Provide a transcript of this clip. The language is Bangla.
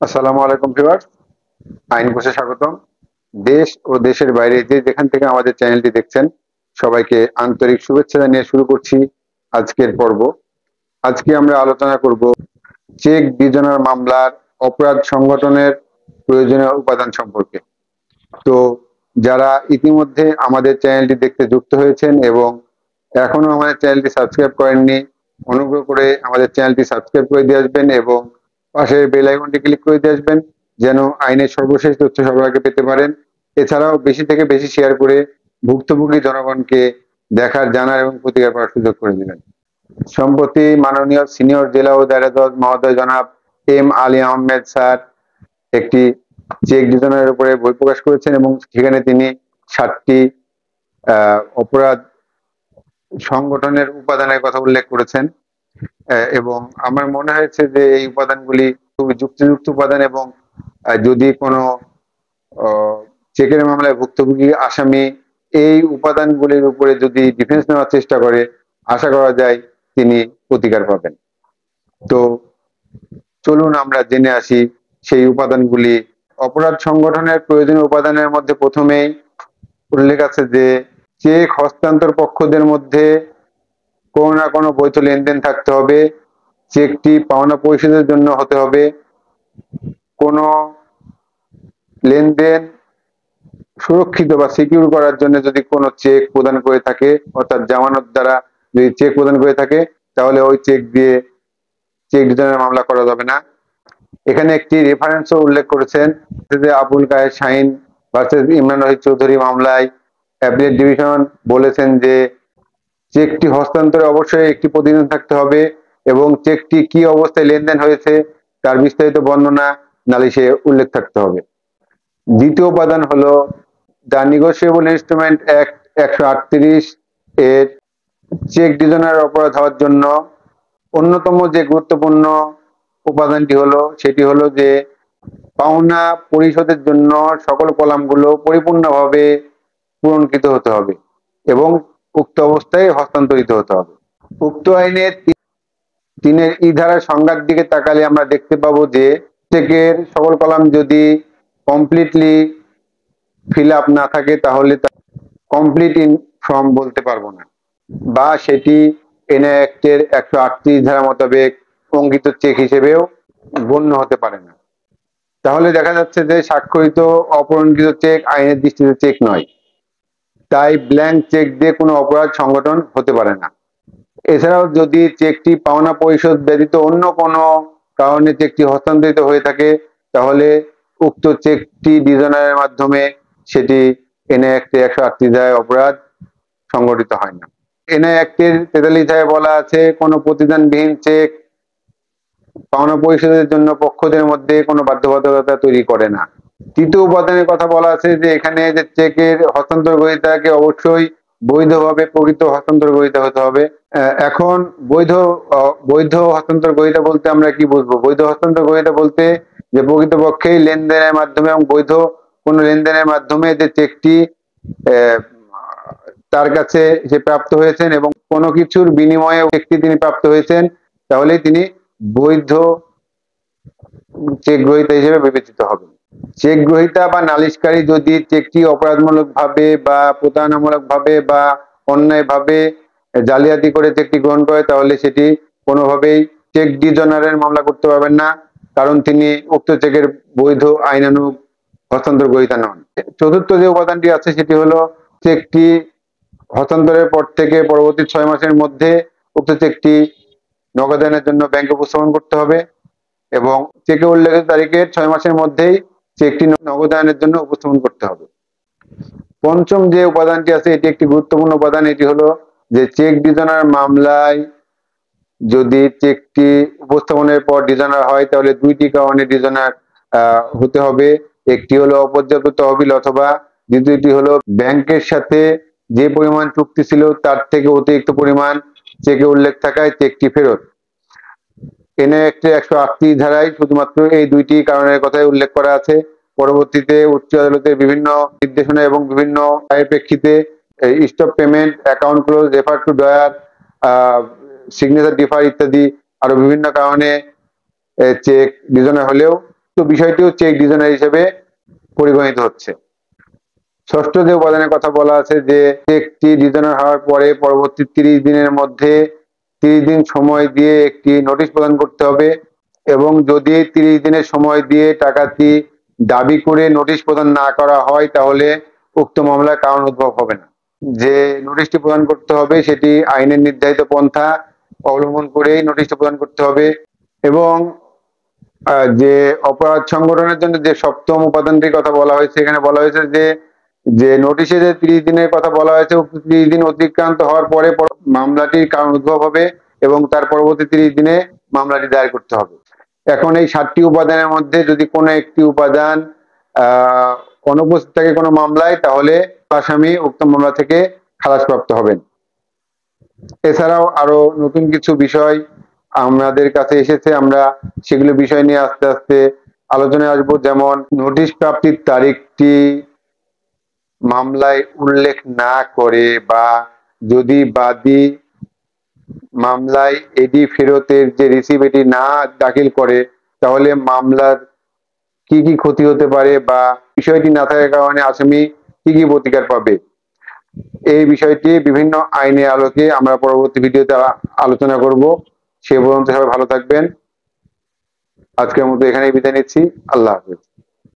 আসসালামু আলাইকুম ভিউয়ার্স, আইন কোষে স্বাগতম। দেশ ও দেশের বাইরে যে যেখান থেকে আমাদের চ্যানেলটি দেখছেন সবাইকে আন্তরিক শুভেচ্ছা জানিয়ে শুরু করছি আজকের পর্ব। আজকে আমরা আলোচনা করব চেক ডিজনার মামলার অপরাধ সংগঠনের প্রয়োজনীয় উপাদান সম্পর্কে। তো যারা ইতিমধ্যে আমাদের চ্যানেলটি দেখতে যুক্ত হয়েছেন এবং এখনো আমাদের চ্যানেলটি সাবস্ক্রাইব করেননি, অনুগ্রহ করে আমাদের চ্যানেলটি সাবস্ক্রাইব করে দিয়ে আসবেন এবং পাশের বেল আইকনটি ক্লিক করে দিয়ে আসবেন যেন আইনের সর্বশেষ তথ্য সবার আগে পেতে পারেন। এছাড়াও বেশি থেকে বেশি শেয়ার করে ভুক্তভোগী জনগণকে দেখার, জানার এবং প্রতিকার করার সুযোগ করে দিবেন। সম্প্রতি মাননীয় সিনিয়র জেলা ও দায়রা জজ মহোদয় জনাব এম আলী আহমেদ স্যার একটি চেক ডিজনের উপরে বই প্রকাশ করেছেন এবং সেখানে তিনি 7টি অপরাধ সংগঠনের উপাদানের কথা উল্লেখ করেছেন। এবং আমার মনে হয়েছে যে এই উপাদানগুলি খুবই যুক্তিযুক্ত উপাদান এবং যদি কোনো চেকের মামলায় ভুক্তভোগী আসামি এই উপাদানগুলির উপরে যদি ডিফেন্স নেওয়ার চেষ্টা করে, আশা করা যায় তিনি প্রতিকার পাবেন। তো চলুন আমরা জেনে আসি সেই উপাদানগুলি। অপরাধ সংগঠনের প্রয়োজনীয় উপাদানের মধ্যে প্রথমেই উল্লেখ আছে যে চেক হস্তান্তর পক্ষদের মধ্যে কোনো না কোনো বৈধ লেনদেন থাকতে হবে, চেকটি পাওনা পরিশোধের জন্য হতে হবে, কোনো লেনদেন সুরক্ষিত বা সিকিউর করার জন্য যদি কোনো চেক প্রদান করে থাকে, অর্থাৎ জামানত দ্বারা যদি চেক প্রদান করে থাকে, তাহলে ওই চেক দিয়ে চেক ডিজনের মামলা করা যাবে না। এখানে একটি রেফারেন্সও উল্লেখ করেছেন যে আবুল কায়ের শাহিন ভার্সেস ইমরান রহিত চৌধুরী মামলায় অ্যাপিলেট ডিভিশন বলেছেন যে চেকটি হস্তান্তরে অবশ্যই একটি প্রতিবেদন থাকতে হবে এবং চেকটি কি অবস্থায় লেনদেন হয়েছে তার বিস্তারিত বর্ণনা নালিশে উল্লেখ থাকতে হবে। দ্বিতীয় উপাদান হলো দ্য নেগোশিয়েবল ইনস্ট্রুমেন্ট অ্যাক্ট 138 এর চেক ডিজনার অপরাধ হওয়ার জন্য অন্যতম যে গুরুত্বপূর্ণ উপাদানটি হলো সেটি হলো যে পাওনা পরিশোধের জন্য সকল কলামগুলো পরিপূর্ণভাবে পূরণকৃত হতে হবে এবং উক্ত অবস্থায় হস্তান্তরিত হতে হবে। উক্ত আইনের 3-এর ই ধারার সংজ্ঞার দিকে তাকালে আমরা দেখতে পাবো যে চেকের সকল কলাম যদি কমপ্লিটলি ফিল আপ না থাকে তাহলে কমপ্লিট ইন ফর্ম বলতে পারবো না, বা সেটি এনআই অ্যাক্টের 138 ধারা মোতাবেক অঙ্কিত চেক হিসেবেও গণ্য হতে পারে না। তাহলে দেখা যাচ্ছে যে স্বাক্ষরিত অপূরণকৃত চেক আইনের দৃষ্টিতে চেক নয়, তাই ব্ল্যাঙ্ক চেক দিয়ে কোনো অপরাধ সংগঠন হতে পারে না। এছাড়াও যদি চেকটি পাওনা পরিশোধ ব্যতীত অন্য কোনো কারণে চেকটি হস্তান্তরিত হয়ে থাকে তাহলে উক্ত চেকটি ডিজনারের মাধ্যমে সেটি এনআই অ্যাক্টে 138 ধারায় অপরাধ সংগঠিত হয় না। এনআই অ্যাক্টের 43 ধারায় বলা আছে কোনো প্রতিদানবিহীন চেক পাওনা পরিশোধের জন্য পক্ষদের মধ্যে কোনো বাধ্যবাধকতা তৈরি করে না। তৃতীয় উপাদানের কথা বলা আছে যে এখানে যে চেকের হস্তান্তর গ্রহীতাকে অবশ্যই বৈধভাবে প্রকৃত হস্তান্তর গ্রহীতা হতে হবে। এখন বৈধ হস্তান্তর গ্রহীতা বলতে আমরা কি বুঝবো? বৈধ হস্তান্তর গ্রহীতা বলতে যে প্রকৃতপক্ষেই লেনদেনের মাধ্যমে এবং বৈধ কোনো লেনদেনের মাধ্যমে যে চেকটি তার কাছে সে প্রাপ্ত হয়েছেন এবং কোনো কিছুর বিনিময়ে চেকটি তিনি প্রাপ্ত হয়েছেন, তাহলেই তিনি বৈধ চেক গ্রহীতা হিসেবে বিবেচিত হবেন। চেক গ্রহীতা বা নালিশকারী যদি চেকটি অপরাধমূলক ভাবে বা প্রতারণামূলক ভাবে বা অন্যায় ভাবে জালিয়াতি করে চেকটি গ্রহণ করে তাহলে সেটি কোনোভাবেই চেক ডিজনারের মামলা করতে পারবেন না, কারণ তিনি উক্ত চেকের বৈধ আইনানুগ হস্তান্তর গ্রহীতা নন। চতুর্থ যে উপাদানটি আছে সেটি হলো চেকটি হস্তান্তরের পর থেকে পরবর্তী 6 মাসের মধ্যে উক্ত চেকটি নগদায়নের জন্য ব্যাংকে উপস্থাপন করতে হবে এবং চেকে উল্লেখিত তারিখের 6 মাসের মধ্যেই চেকটি নগদায়নের জন্য উপস্থাপন করতে হবে। পঞ্চম যে উপাদানটি আছে এটি একটি গুরুত্বপূর্ণ উপাদান, এটি হলো যে চেক ডিজনার মামলায় যদি চেকটি উপস্থাপনের পর ডিজনার হয় তাহলে 2টি কারণে ডিজনার হতে হবে। একটি হলো অপর্যাপ্ত তহবিল অথবা দ্বিতীয়টি হলো ব্যাংকের সাথে যে পরিমাণ চুক্তি ছিল তার থেকে অতিরিক্ত পরিমাণ চেকে উল্লেখ থাকায় চেকটি ফেরত। এনআই অ্যাক্টের 138 ধারায় শুধুমাত্র এই 2টি কারণের কথাই উল্লেখ করা আছে। পরবর্তীতে উচ্চ আদালতের বিভিন্ন নির্দেশনা এবং বিভিন্ন রায়ের প্রেক্ষিতে stop payment, account close, refer to drawer, signature differ ইত্যাদি আরো বিভিন্ন কারণে চেক ডিজনার হলেও উক্ত বিষয়টিও চেক ডিজনার হিসেবে পরিগণিত হচ্ছে। ষষ্ঠ যে উপাদানের কথা বলা আছে যে চেকটি ডিজনার হওয়ার পরে পরবর্তী 30 দিনের মধ্যে 30 দিন সময় দিয়ে একটি নোটিশ প্রদান করতে হবে, এবং যদি 30 দিনের সময় দিয়ে টাকাটি দাবি করে নোটিশ প্রদান না করা হয় তাহলে উক্ত মামলার কারণ উদ্ভব হবে না। যে নোটিশটি প্রদান করতে হবে সেটি আইনের নির্ধারিত পন্থা অবলম্বন করেই নোটিশটি প্রদান করতে হবে। এবং যে অপরাধ সংগঠনের জন্য যে সপ্তম উপাদানটির কথা বলা হয়েছে, এখানে বলা হয়েছে যে যে নোটিশে যে 30 দিনের কথা বলা হয়েছে, উক্ত 30 দিন অতিক্রান্ত হওয়ার পরে মামলাটির কারণ উদ্ভব হবে এবং তার পরবর্তী 30 দিনে মামলাটি দায়ের করতে হবে। এখন এই 7টি উপাদানের মধ্যে যদি কোনো একটি উপাদান অনুপস্থিত থাকে কোনো মামলায়, তাহলে আসামি উক্ত মামলা থেকে খালাসপ্রাপ্ত হবেন। এছাড়াও আরো নতুন কিছু বিষয় আমাদের কাছে এসেছে, আমরা সেগুলো বিষয় নিয়ে আস্তে আস্তে আলোচনায় আসবো। যেমন নোটিশ প্রাপ্তির তারিখটি মামলায় উল্লেখ না করে বা যদি বাদী মামলায় এডি ফেরতের যে রিসিভ এটি না দাখিল করে তাহলে মামলার কি কি ক্ষতি হতে পারে বা বিষয়টি না থাকার কারণে আসামি কি কি প্রতিকার পাবে, এই বিষয়টি বিভিন্ন আইনের আলোকে আমরা পরবর্তী ভিডিওতে আলোচনা করব। সে পর্যন্ত সবাই ভালো থাকবেন। আজকের মতো এখানেই বিদায় নিচ্ছি। আল্লাহ হাফেজ।